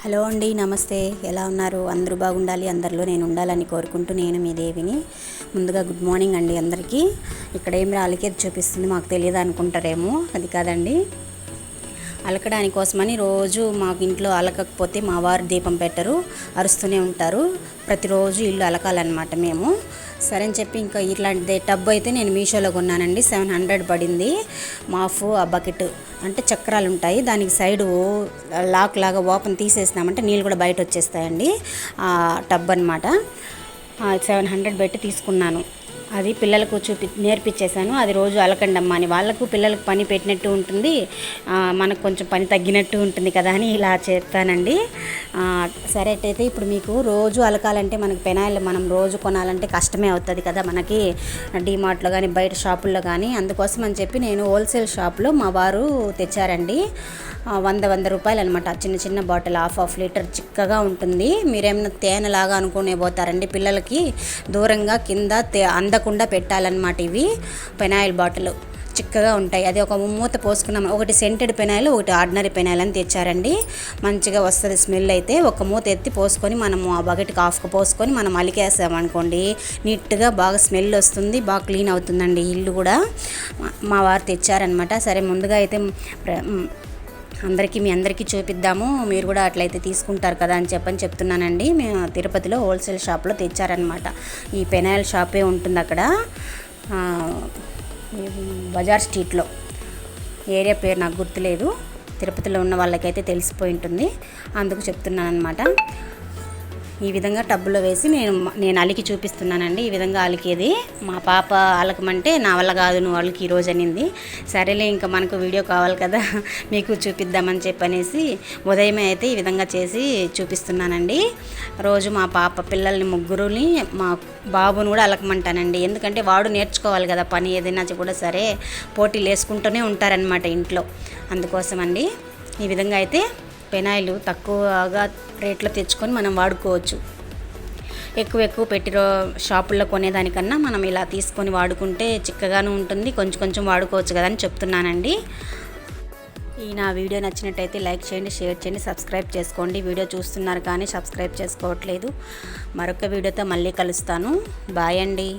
Hello అండి, నమస్తే. ఎలా ఉన్నారు? అందరూ బాగుండాలి, అందరిలో నేను ఉండాలని కోరుకుంటూ నేను మీ దేవిని. ముందుగా గుడ్ మార్నింగ్ అండి అందరికీ. ఇక్కడ ఏం అలికేది చూపిస్తుంది, మాకు తెలియదు అనుకుంటారేమో. అది కాదండి, అలకడాని కోసమని రోజు మాకు ఇంట్లో అలకకపోతే మా వారు దీపం పెట్టరు, అరుస్తూనే ఉంటారు. ప్రతిరోజు ఇల్లు అలకాలన్నమాట మేము. సరే అని చెప్పి ఇంకా ఇట్లాంటిదే టబ్ అయితే నేను మీషోలో కొన్నానండి. 700 పడింది. మాఫ్ ఆ బకెట్ అంటే చక్రాలు ఉంటాయి, దానికి సైడు లాక్ లాగా ఓపెన్ తీసేసినామంటే నీళ్ళు కూడా బయట వచ్చేస్తాయండి. ఆ టబ్ అనమాట. 700 పెట్టి తీసుకున్నాను. అది పిల్లలకు నేర్పించేశాను. అది రోజు అలకండమ్మా అని. వాళ్ళకు పిల్లలకు పని పెట్టినట్టు ఉంటుంది, మనకు కొంచెం పని తగ్గినట్టు ఉంటుంది కదా అని ఇలా చేస్తానండి. సరే అయితే ఇప్పుడు మీకు రోజు అలకాలంటే మనకి పెనాయిల్ మనం రోజు కొనాలంటే కష్టమే అవుతుంది కదా మనకి, డీమార్ట్లో కానీ బయట షాపుల్లో కానీ. అందుకోసం అని చెప్పి నేను హోల్సేల్ షాప్లో మా వారు తెచ్చారండి. 100 రూపాయలు అనమాట. చిన్న చిన్న బాటిల్ హాఫ్ లీటర్ చిక్కగా ఉంటుంది. మీరేమైనా తేనెలాగా అనుకునే పోతారండి. పిల్లలకి దూరంగా కింద అందకుండా పెట్టాలన్నమాట. ఇవి పెనాయిల్ బాటిల్ చిక్కగా ఉంటాయి. అది ఒక మూత పోసుకున్నాం. ఒకటి సెంటెడ్ పెనాయిల్, ఒకటి ఆర్డినరీ పెనాయిల్ అని తెచ్చారండి. మంచిగా వస్తుంది స్మెల్. అయితే ఒక మూత ఎత్తి పోసుకొని మనము ఆ బకెట్కి హాఫ్కి పోసుకొని మనం అలికేసామనుకోండి, నీట్గా బాగా స్మెల్ వస్తుంది, బాగా క్లీన్ అవుతుందండి ఇల్లు కూడా. మా వారు తెచ్చారనమాట. సరే ముందుగా అయితే మీ అందరికీ చూపిద్దాము, మీరు కూడా అట్లయితే తీసుకుంటారు కదా అని చెప్తున్నానండి. మేము తిరుపతిలో హోల్సేల్ షాప్లో తెచ్చారనమాట. ఈ పెనాయిల్ షాపే ఉంటుంది అక్కడ, బజార్ స్ట్రీట్లో. ఏరియా పేరు నాకు గుర్తులేదు. తిరుపతిలో ఉన్న వాళ్ళకైతే తెలిసిపోయి ఉంటుంది, అందుకు చెప్తున్నాను అనమాట. ఈ విధంగా టబ్బులో వేసి నేను అలికి చూపిస్తున్నానండి. ఈ విధంగా అలికేది. మా పాప అలకమంటే నా వల్ల కాదు, నువ్వు అలికి ఈరోజు అనింది. సరేలే, ఇంకా మనకు వీడియో కావాలి కదా, మీకు చూపిద్దామని చెప్పనేసి ఉదయమే అయితే ఈ విధంగా చేసి చూపిస్తున్నానండి. రోజు మా పాప పిల్లల్ని ముగ్గురుని, మా బాబుని కూడా అలకమంటానండి. ఎందుకంటే వాడు నేర్చుకోవాలి కదా పని, ఏదైనా కూడా సరే పోటీలు వేసుకుంటూనే ఉంటారనమాట ఇంట్లో. అందుకోసం అండి ఈ విధంగా అయితే పెనాయిల్ తక్కువగా రేట్లో తెచ్చుకొని మనం వాడుకోవచ్చు. ఎక్కువ పెట్టి షాపుల్లో కొనేదానికన్నా మనం ఇలా తీసుకొని వాడుకుంటే చిక్కగాను ఉంటుంది, కొంచెం వాడుకోవచ్చు కదా అని చెప్తున్నానండి. ఈ నా వీడియో నచ్చినట్టయితే లైక్ చేయండి, షేర్ చేయండి, సబ్స్క్రైబ్ చేసుకోండి. వీడియో చూస్తున్నారు కానీ సబ్స్క్రైబ్ చేసుకోవట్లేదు. మరొక వీడియోతో మళ్ళీ కలుస్తాను. బాయ్ అండి.